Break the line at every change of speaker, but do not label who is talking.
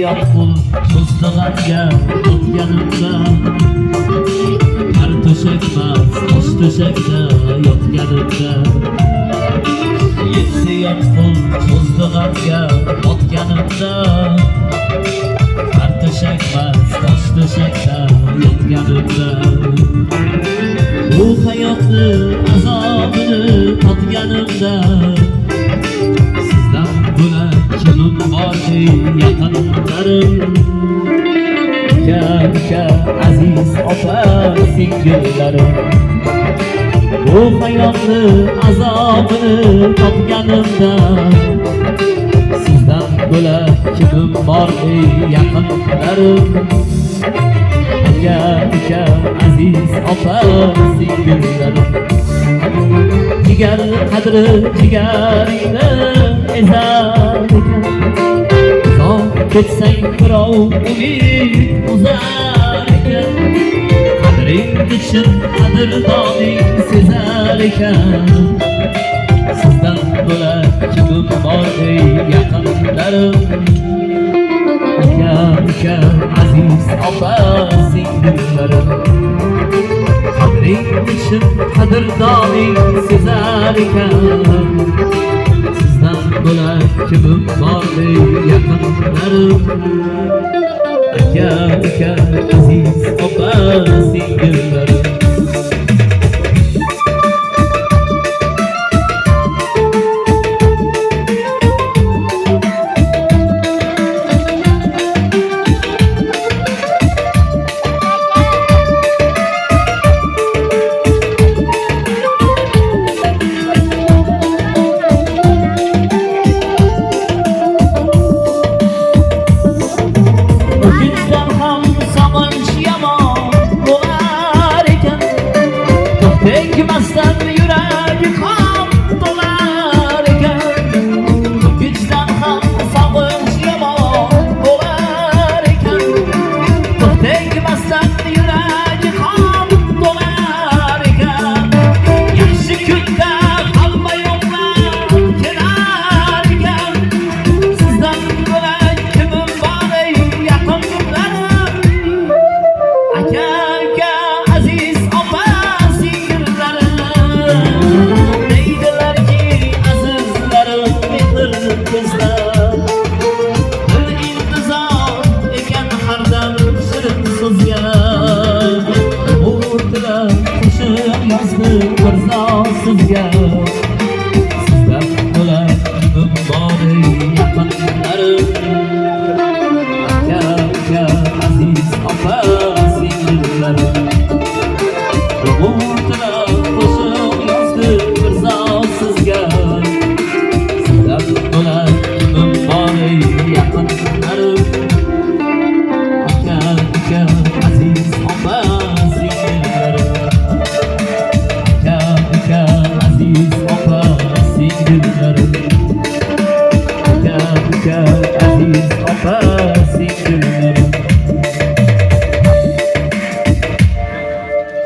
yoqul so'zlag'anga o'tganimda har to'shakmas tosh to'shakda yotganimda yetti yoqul so'zlag'anga o'tganimda har to'shakmas tosh to'shakda yotganimda bu hayotni azobini totganimda sizdan bo'lak kimim bor yaqinlarim uka aziz opa singillarim bu hayotni azobini totganimda sizdan bo'lak kimim bor yaqinlarim uka aziz opa singillarim jigar qadri jigaringni ezar ekan uzoq ketsang birov umid uzar ekan qadringni chin qadrdoning sezar ekan sizdan bo'lak kimim bor yaqinlarim uka aziz opa singillarim qadringni chin qadrdoning sezar ekan sizdan bo'lak kimim bor yaqinlarim uka aziz opa singillarim Tekmezsen yürek kan dolar ekan güçten ham sağınç yomon dolar ekan tekmezsen yürek kan dolar ekan yaxshi kunda qalba yo'qlar kelar ekan sizdan bo'lak kimim bor yaqinlarim aka aziz opa sizga sizdan bo'lak kimim bor yaqinlarim uka aziz opa singillarim umutlar qo'shiq yozdi mirzo sizga sizdan bo'lak kimim bor yaqinlarim uka aziz opa singillarim aziz opa singillarim